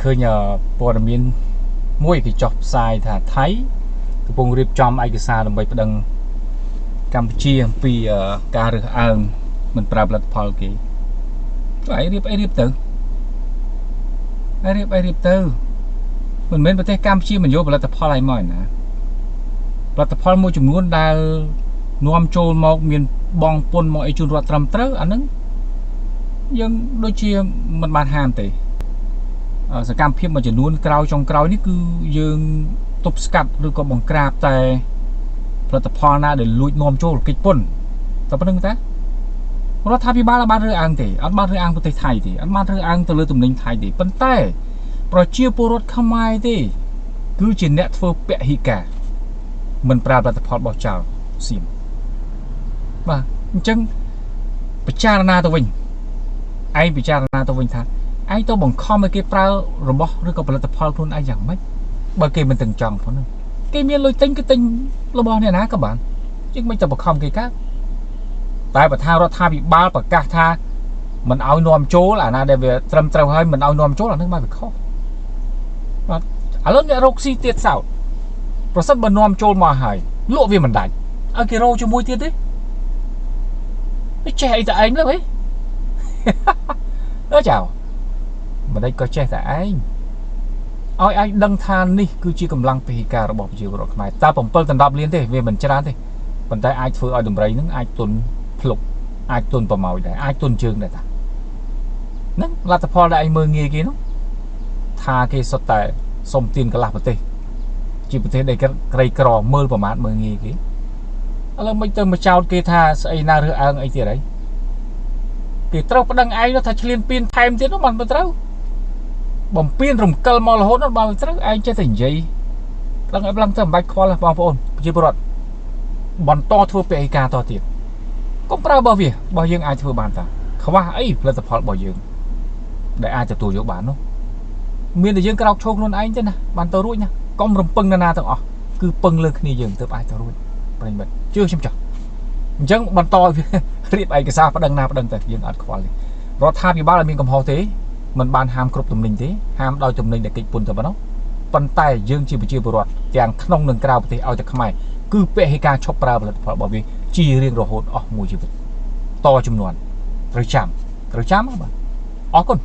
ឃើញព័ត៌មានមួយគេចុះផ្សាយថាថៃកំពុងរៀបចំឯកសារដើម្បីប្តឹងកម្ពុជាអំពីការរើសអើងមិនប្រើផលិតផលគេទៅឯរៀបទៅមិនមែនប្រទេសកម្ពុជាមិនយកផលិតផលឲ្យមកណាផលិតផលមួយចំនួនដែលនាំចូលមកមានបងពុនមកឲ្យជួនរដ្ឋត្រឹមត្រូវអាហ្នឹងយើងដូចជាមិនបានហាមទេសកម្មភាពមួយចំនួនចុងក្រោយនេះគឺយើងទប់ស្កាត់ឬក៏បង្ក្រាបតែផលិតផលណាដែលលួចនាំចូលកិច្ចពន្ធតែប៉ុណ្្នឹងតារដ្ឋាភិបាលបានរើសអើងទេអត់បានរើសអើងប្រទេសថៃទេអត់បានរើសអើងទៅលើទំនិញថៃទេប៉ុន្តែប្រជាពលរដ្ឋខ្មែរទេគឺជាអ្នកធ្វើពហិការមិនប្រើផលិតផលបោះចោលសៀមបាទអញ្ចឹងពិចារណាទៅវិញថាឯងទៅបង្ខំឲ្យគេប្រើរបស់ឬក៏ផលិតផលខ្លួនឯងយ៉ាងម៉េចបើគេមិនទាំងចង់ផងហ្នឹងគេមានលុយទិញគឺទិញរបស់អ្នកណាក៏បានជាងមិនទៅបង្ខំគេកើតតែបើថារដ្ឋាភិបាលប្រកាសថាមិនឲ្យនាំចូលអាណាដែលវាត្រឹមត្រូវហើយមិនឲ្យនាំចូលអានឹងមកវាខុសបាទឥឡូវអ្នករកស៊ីទៀតសោតប្រសិនបើនាំចូលមកហើយលក់វាមិនដាច់ឲ្យគេរោជាមួយទៀតទេចេះអីតែឯងលើហីអើចៅមិនដេចក៏ចេះតែឯងឲ្យឯងដឹងថានេះគឺជាកម្លាំងពហិការរបស់ប្រជាពលរដ្ឋខ្មែរតើ7 ដណ្ដប់លានទេវាមិនច្រើនទេប៉ុន្តែអាចធ្វើឲ្យតម្រៃនឹងអាចទុនភ្លុកអាចទុនប្រម៉ោយដែរអាចទុនជើងដែរតាហ្នឹងលទ្ធផលដែលឯងមើលងាយគេនោះថាគេសុទ្ធតែសុំទានកន្លះប្រទេសជាប្រទេសដែលក្រីក្រមើលប្រមាថមើលងាយគេឥឡូវមិនទៅមកចោតគេថាស្អីណារើសអើងអីទៀតហើយគេត្រូវប្តឹងឯងនោះថាឆ្លៀនពៀនថែមទៀតនោះបានមិនត្រូវបំពេញរំកិលមករហូតដល់បានមិនត្រូវឯងចេះតែនិយាយប្តឹងឲ្យប្តឹងទៅមិនបាច់ខ្វល់បងប្អូនប្រជាពលរដ្ឋបន្តធ្វើពហិការតទៀតកុំប្រើរបស់វារបស់យើងអាចធ្វើបានតាខ្វះអីផលិតផលរបស់យើងដែលអាចទទួលយកបាននោះមានតែយើងក្រោកឈោខ្លួនឯងទេណាបានទៅរួចណាកុំរំពឹងណាទាំងអស់គឺពឹងលើគ្នាយើងទើបអាចទៅរួចប្រិមិត្តជឿខ្ញុំចាស់អញ្ចឹងបន្តរៀបឯកសារប្តឹងណាប្តឹងទៅយើងអត់ខ្វល់ទេរដ្ឋាភិបាលឲ្យមានកំហុសទេមិនបានហាមគ្រប់ទំនិញទេហាមដោយទំនិញដែលកិច្ចពន្ធតែប៉ុណ្ណោះប៉ុន្តែយើងជាប្រជាពលរដ្ឋទាំងក្នុងនិងក្រៅប្រទេសឲ្យតែខ្មែរគឺពហិការឈប់ប្រើផលិតផលរបស់វាជារៀងរហូតអស់មួយជីវិតតចំនួនត្រូវចាំបាទអរគុណ